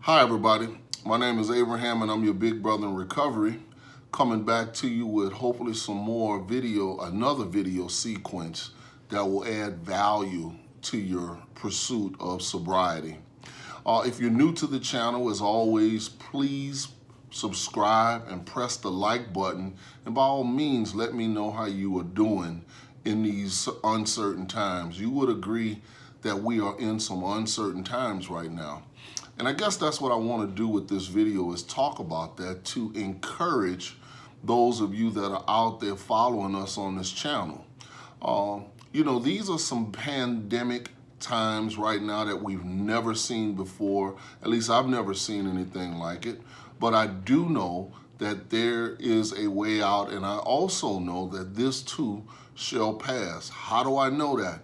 Hi everybody, my name is Abraham and I'm your big brother in recovery, coming back to you with hopefully some more another video sequence that will add value to your pursuit of sobriety. If you're new to the channel, as always, please subscribe and press the like button, and by all means let me know how you are doing in these uncertain times. You would agree that we are in some uncertain times right now. And I guess that's what I want to do with this video, is talk about that to encourage those of you that are out there following us on this channel. These are some pandemic times right now that we've never seen before. At least I've never seen anything like it. But I do know that there is a way out, and I also know that this too shall pass. How do I know that?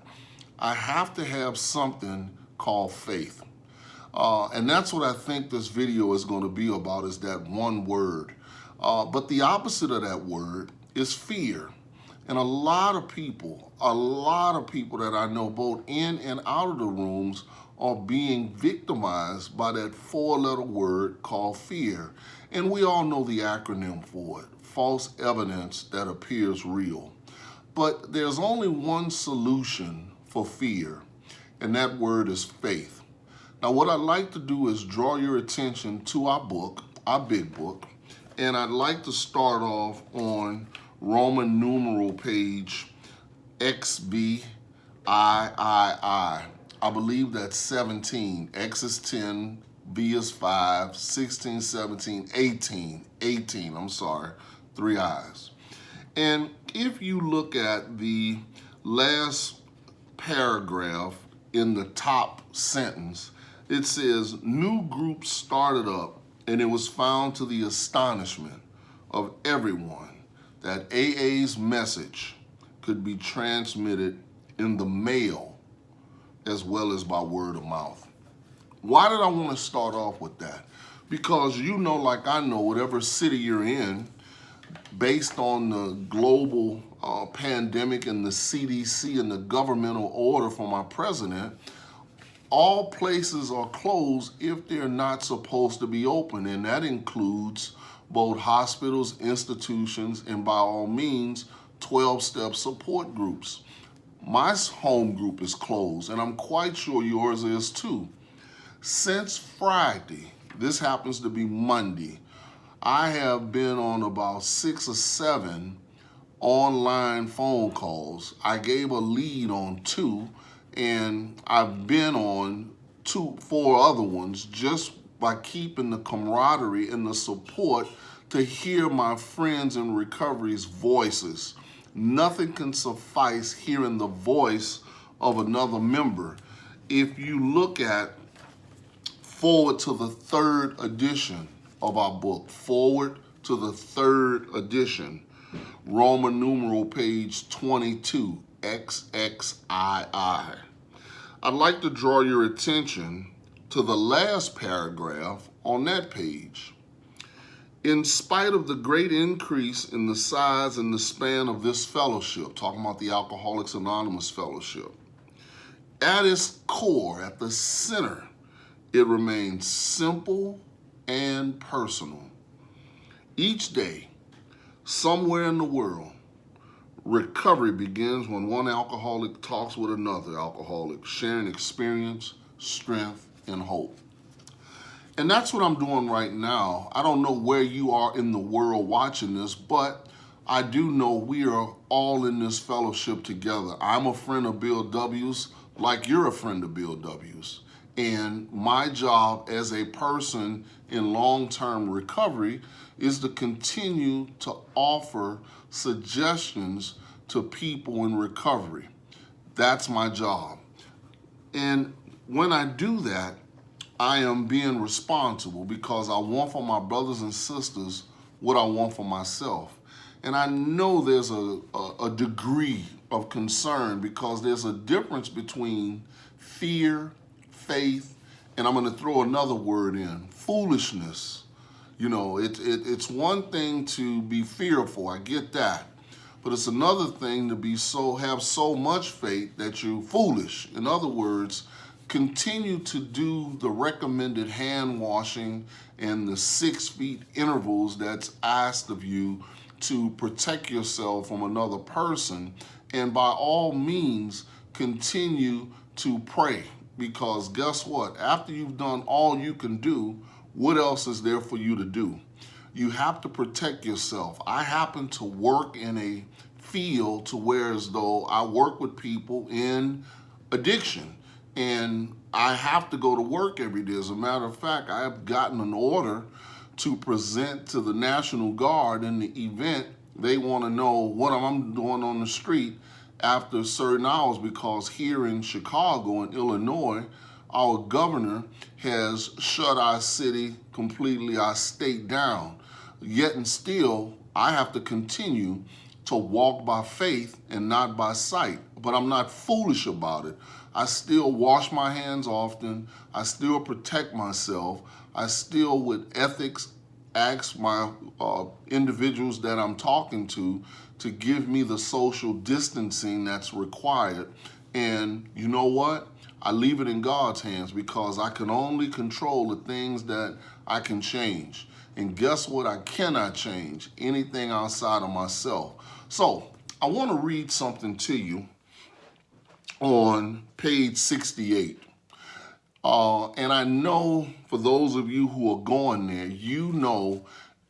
I have to have something called faith. And that's what I think this video is going to be about, is that one word. But the opposite of that word is fear. And a lot of people that I know both in and out of the rooms are being victimized by that four-letter word called fear. And we all know the acronym for it: false evidence that appears real. But there's only one solution for fear, and that word is faith. Now, what I'd like to do is draw your attention to our book, our big book, and I'd like to start off on Roman numeral page XBIII. I believe that's 17. X is 10, B is 5, 16, 17, 18. 18, I'm sorry, 3 I's. And if you look at the last paragraph in the top sentence, it says, new groups started up, and it was found to the astonishment of everyone that AA's message could be transmitted in the mail as well as by word of mouth. Why did I want to start off with that? Because like I know, whatever city you're in, based on the global pandemic and the CDC and the governmental order from our president, all places are closed if they're not supposed to be open, and that includes both hospitals, institutions, and by all means, 12-step support groups. My home group is closed, and I'm quite sure yours is too. Since Friday, this happens to be Monday, I have been on about 6 or 7 online phone calls. I gave a lead on 2, and I've been on 4 other ones just by keeping the camaraderie and the support to hear my friends in recovery's voices. Nothing can suffice hearing the voice of another member. If you look at forward to the 3rd edition of our book, forward to the 3rd edition, Roman numeral page 22, XXII. I'd like to draw your attention to the last paragraph on that page. In spite of the great increase in the size and the span of this fellowship, talking about the Alcoholics Anonymous Fellowship, at its core, at the center, it remains simple and personal. Each day, somewhere in the world, recovery begins when one alcoholic talks with another alcoholic, sharing experience, strength, and hope. And that's what I'm doing right now. I don't know where you are in the world watching this, but I do know we are all in this fellowship together. I'm a friend of Bill W's, like you're a friend of Bill W's. And my job as a person in long-term recovery is to continue to offer suggestions to people in recovery. That's my job. And when I do that, I am being responsible, because I want for my brothers and sisters what I want for myself. And I know there's a degree of concern, because there's a difference between fear, faith, and I'm going to throw another word in, foolishness. It's one thing to be fearful, I get that. But it's another thing to have so much faith that you're foolish. In other words, continue to do the recommended hand washing and the 6 feet intervals that's asked of you to protect yourself from another person. And by all means, continue to pray, because guess what? After you've done all you can do, what else is there for you to do? You have to protect yourself. I happen to work in a field to where as though I work with people in addiction, and I have to go to work every day. As a matter of fact, I have gotten an order to present to the National Guard in the event they want to know what I'm doing on the street after certain hours, because here in Chicago and Illinois, our governor has shut our city completely, our state down. Yet and still, I have to continue to walk by faith and not by sight. But I'm not foolish about it. I still wash my hands often. I still protect myself. I still, with ethics, ask my individuals that I'm talking to give me the social distancing that's required. And you know what? I leave it in God's hands, because I can only control the things that I can change. And guess what? I cannot change anything outside of myself. So I want to read something to you on page 68. And I know for those of you who are going there, you know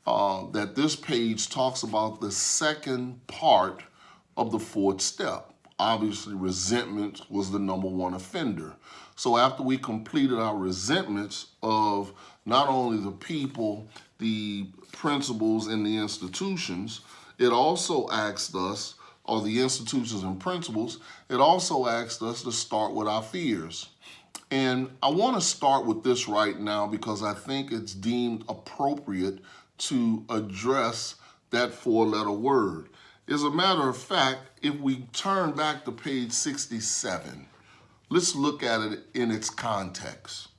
that this page talks about the second part of the 4th step. Obviously, resentment was the #1 offender. So after we completed our resentments of not only the people, the principles, and the institutions, it also asked us, or the institutions and principles, it also asked us to start with our fears. And I want to start with this right now because I think it's deemed appropriate to address that 4-letter word. As a matter of fact, if we turn back to page 67, let's look at it in its context.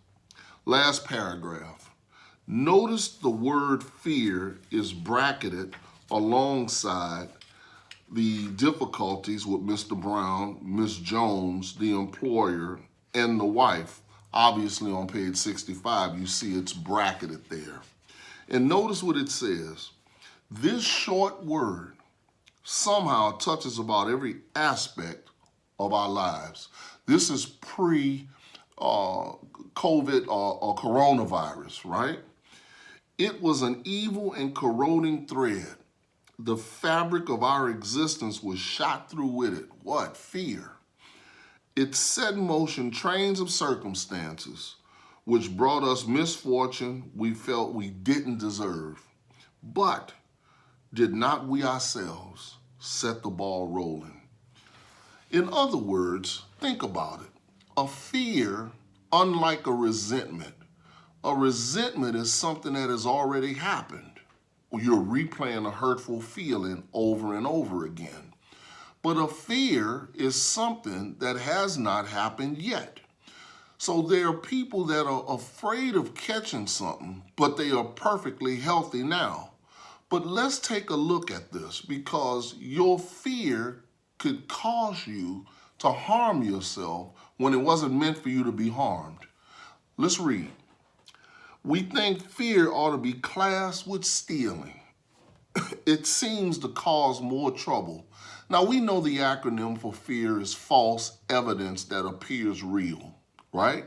Last paragraph. Notice the word fear is bracketed alongside the difficulties with Mr. Brown, Ms. Jones, the employer, and the wife. Obviously on page 65, you see it's bracketed there. And notice what it says. This short word somehow touches about every aspect of our lives. This is pre-COVID or coronavirus, right? It was an evil and corroding thread. The fabric of our existence was shot through with it. What? Fear. It set in motion trains of circumstances which brought us misfortune we felt we didn't deserve. But did not we ourselves set the ball rolling? In other words, think about it. A fear, unlike a resentment is something that has already happened. You're replaying a hurtful feeling over and over again. But a fear is something that has not happened yet. So there are people that are afraid of catching something, but they are perfectly healthy now. But let's take a look at this, because your fear could cause you to harm yourself when it wasn't meant for you to be harmed. Let's read. We think fear ought to be classed with stealing. It seems to cause more trouble. Now, we know the acronym for fear is false evidence that appears real, right?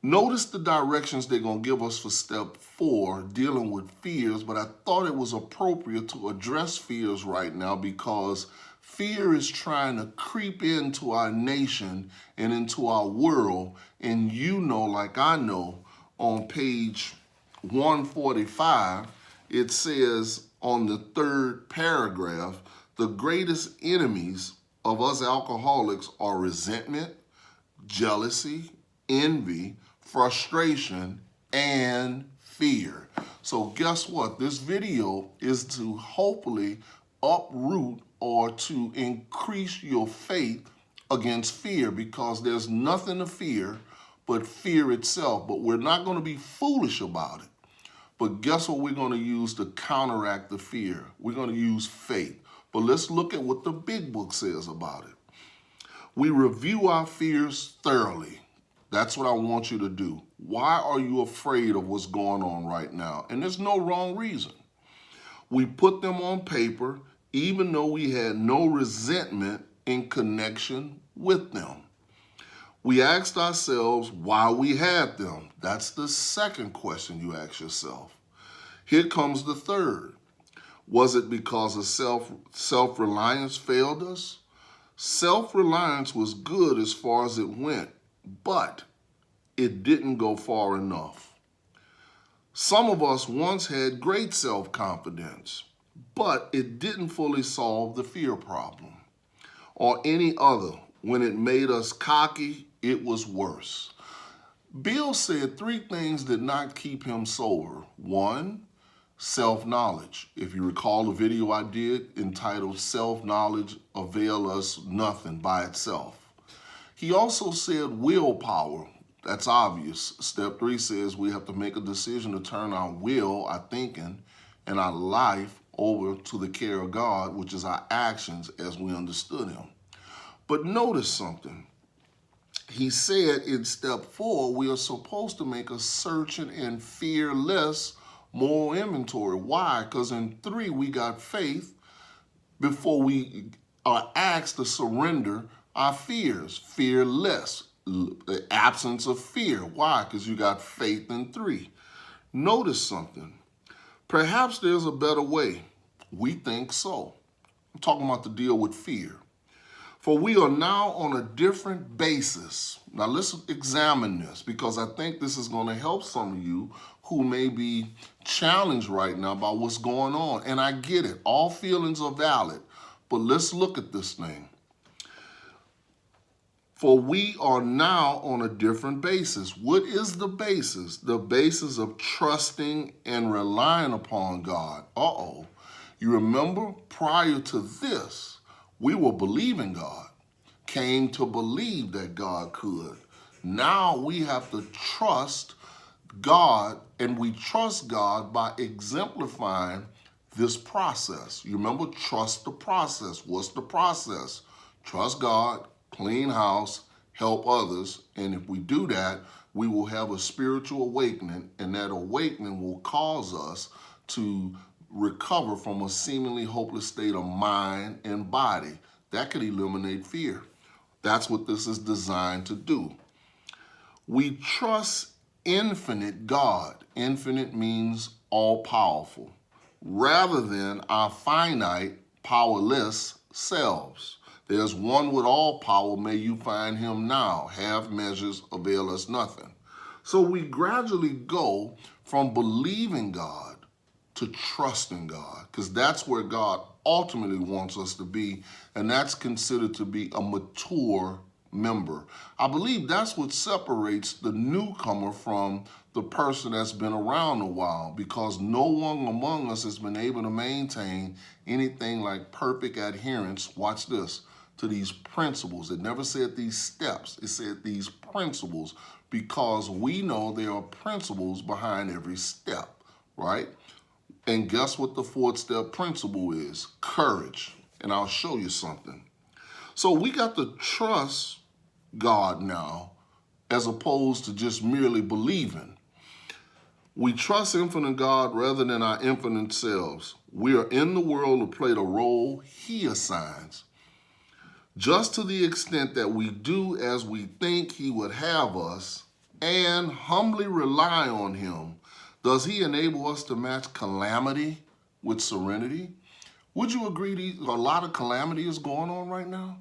Notice the directions they're going to give us for step 4, dealing with fears, but I thought it was appropriate to address fears right now because fear is trying to creep into our nation and into our world. And you know, like I know, on page 145, it says on the 3rd paragraph, the greatest enemies of us alcoholics are resentment, jealousy, envy, frustration, and fear. So guess what? This video is to hopefully uproot or to increase your faith against fear, because there's nothing to fear but fear itself. But we're not going to be foolish about it. But guess what we're going to use to counteract the fear? We're going to use faith. But let's look at what the big book says about it. We review our fears thoroughly. That's what I want you to do. Why are you afraid of what's going on right now? And there's no wrong reason. We put them on paper, even though we had no resentment in connection with them. We asked ourselves why we had them. That's the second question you ask yourself. Here comes the third. Was it because of self-reliance failed us? Self-reliance was good as far as it went, but it didn't go far enough. Some of us once had great self-confidence, but it didn't fully solve the fear problem. Or any other. When it made us cocky, it was worse. Bill said 3 things did not keep him sober. 1, self-knowledge. If you recall the video I did entitled Self-Knowledge Avail Us Nothing by Itself. He also said willpower. That's obvious. Step 3 says we have to make a decision to turn our will, our thinking, and our life over to the care of God, which is our actions as we understood him. But notice something. He said in step 4, we are supposed to make a searching and fearless moral inventory. Why? Because in 3, we got faith before we are asked to surrender our fears. Fearless, the absence of fear. Why? Because you got faith in 3. Notice something. Perhaps there's a better way. We think so. I'm talking about the deal with fear. For we are now on a different basis. Now let's examine this, because I think this is going to help some of you who may be challenged right now by what's going on. And I get it. All feelings are valid. But let's look at this thing. For we are now on a different basis. What is the basis? The basis of trusting and relying upon God. You remember prior to this, we were believing God, came to believe that God could. Now we have to trust God, and we trust God by exemplifying this process. You remember, trust the process. What's the process? Trust God, clean house, help others, and if we do that, we will have a spiritual awakening, and that awakening will cause us to recover from a seemingly hopeless state of mind and body. That could eliminate fear. That's what this is designed to do. We trust infinite God. Infinite means all-powerful, rather than our finite, powerless selves. There's one with all power, may you find him now. Half measures avail us nothing. So we gradually go from believing God to trusting God, because that's where God ultimately wants us to be, and that's considered to be a mature member. I believe that's what separates the newcomer from the person that's been around a while, because no one among us has been able to maintain anything like perfect adherence, watch this, to these principles. It never said these steps, it said these principles, because we know there are principles behind every step, right? And guess what the 4th step principle is? Courage. And I'll show you something. So we got to trust God now, as opposed to just merely believing. We trust infinite God rather than our infinite selves. We are in the world to play the role he assigns. Just to the extent that we do as we think he would have us and humbly rely on him, does he enable us to match calamity with serenity? Would you agree a lot of calamity is going on right now?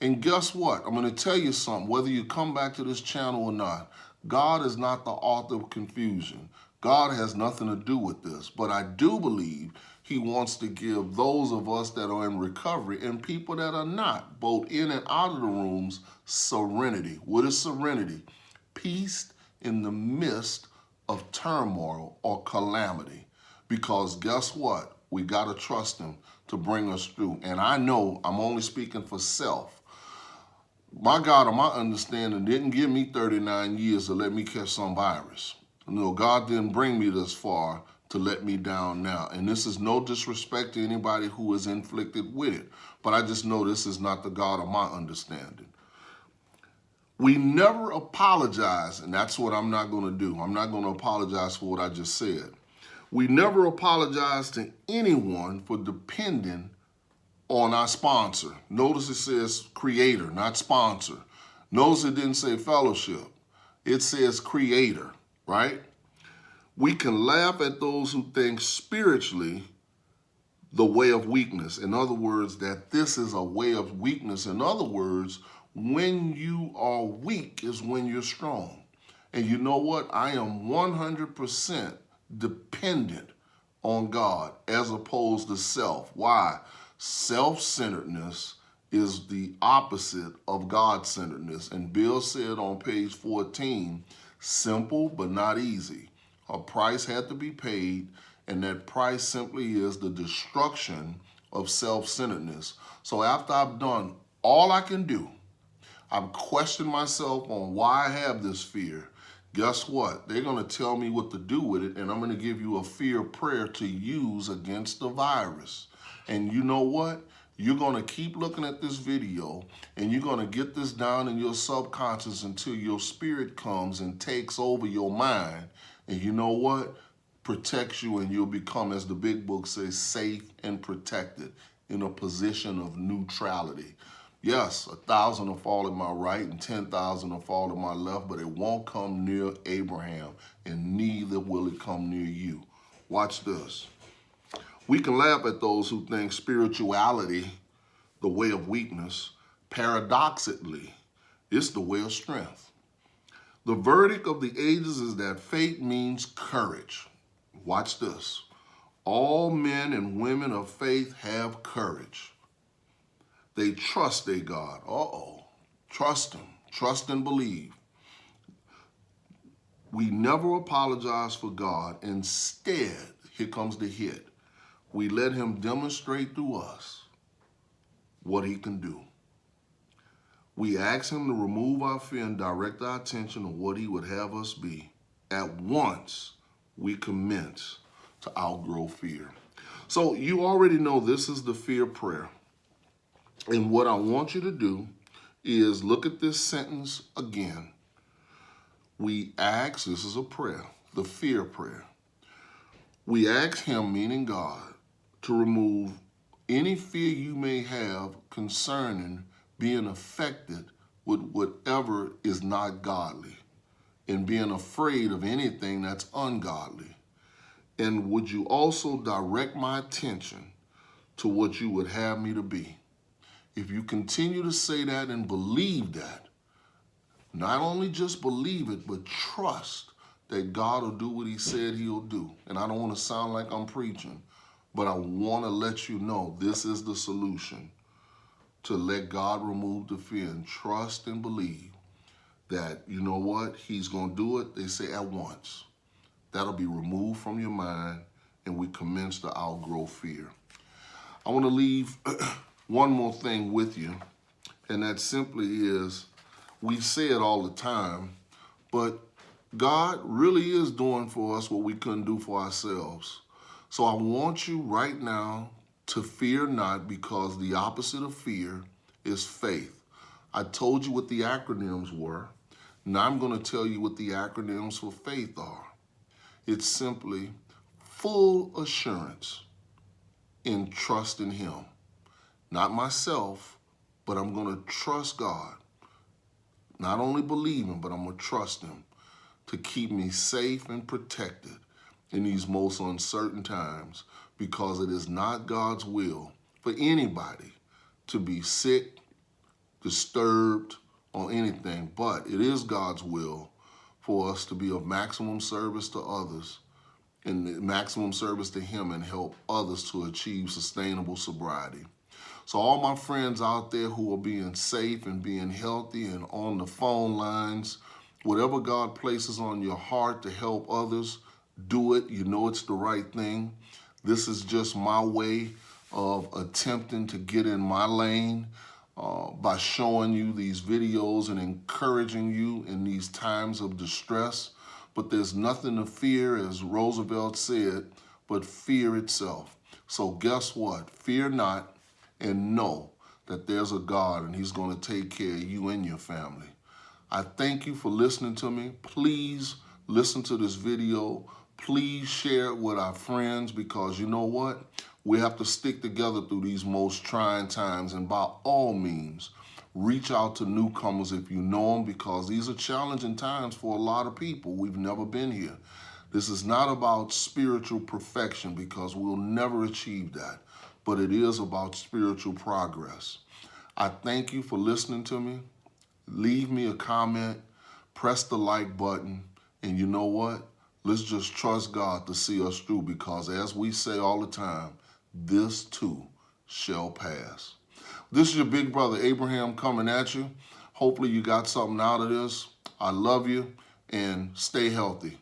And guess what? I'm going to tell you something, whether you come back to this channel or not. God is not the author of confusion. God has nothing to do with this. But I do believe he wants to give those of us that are in recovery and people that are not, both in and out of the rooms, serenity. What is serenity? Peace in the midst of turmoil or calamity. Because guess what? We got to trust him to bring us through. And I know I'm only speaking for self. My God, or my understanding, didn't give me 39 years to let me catch some virus. No, God didn't bring me this far to let me down now. And this is no disrespect to anybody who is inflicted with it. But I just know this is not the God of my understanding. We never apologize, and that's what I'm not going to do. I'm not going to apologize for what I just said. We never apologize to anyone for depending on our sponsor. Notice it says creator, not sponsor. Notice it didn't say fellowship. It says creator, right? We can laugh at those who think spiritually the way of weakness. In other words, that this is a way of weakness. In other words, when you are weak is when you're strong. And you know what? I am 100% dependent on God as opposed to self. Why? Self-centeredness is the opposite of God-centeredness. And Bill said on page 14, simple but not easy. A price had to be paid, and that price simply is the destruction of self-centeredness. So after I've done all I can do, I've questioned myself on why I have this fear. Guess what? They're going to tell me what to do with it, and I'm going to give you a fear prayer to use against the virus. And you know what? You're going to keep looking at this video, and you're going to get this down in your subconscious until your spirit comes and takes over your mind. And you know what? Protects you, and you'll become, as the big book says, safe and protected in a position of neutrality. Yes, 1,000 will fall at my right and 10,000 will fall at my left, but it won't come near Abraham, and neither will it come near you. Watch this. We can laugh at those who think spirituality, the way of weakness. Paradoxically, it's the way of strength. The verdict of the ages is that faith means courage. Watch this. All men and women of faith have courage. They trust their God. Trust Him. Trust and believe. We never apologize for God. Instead, here comes the hit. We let Him demonstrate through us what He can do. We ask Him to remove our fear and direct our attention to what He would have us be. At once, we commence to outgrow fear. So you already know this is the fear prayer. And what I want you to do is look at this sentence again. We ask, this is a prayer, the fear prayer. We ask Him, meaning God, to remove any fear you may have concerning being affected with whatever is not godly and being afraid of anything that's ungodly. And would you also direct my attention to what you would have me to be? If you continue to say that and believe that, not only just believe it, but trust that God will do what He said He'll do. And I don't want to sound like I'm preaching, but I want to let you know this is the solution, to let God remove the fear and trust and believe that, you know what, He's going to do it, they say, at once. That'll be removed from your mind, and we commence to outgrow fear. I want to leave one more thing with you, and that simply is, we say it all the time, but God really is doing for us what we couldn't do for ourselves. So I want you right now to fear not, because the opposite of fear is faith. I told you what the acronyms were. Now I'm going to tell you what the acronyms for faith are. It's simply full assurance in trusting Him. Not myself, but I'm going to trust God. Not only believe Him, but I'm going to trust Him to keep me safe and protected in these most uncertain times, because it is not God's will for anybody to be sick, disturbed, or anything, but it is God's will for us to be of maximum service to others and maximum service to Him, and help others to achieve sustainable sobriety. So all my friends out there who are being safe and being healthy and on the phone lines, whatever God places on your heart to help others, do it. You know it's the right thing. This is just my way of attempting to get in my lane by showing you these videos and encouraging you in these times of distress. But there's nothing to fear, as Roosevelt said, but fear itself. So guess what? Fear not, and know that there's a God, and He's going to take care of you and your family. I thank you for listening to me. Please listen to this video. Please share it with our friends, because you know what? We have to stick together through these most trying times. And by all means, reach out to newcomers if you know them, because these are challenging times for a lot of people. We've never been here. This is not about spiritual perfection, because we'll never achieve that, but it is about spiritual progress. I thank you for listening to me. Leave me a comment, press the like button, and you know what? Let's just trust God to see us through, because as we say all the time, this too shall pass. This is your big brother Abraham coming at you. Hopefully you got something out of this. I love you, and stay healthy.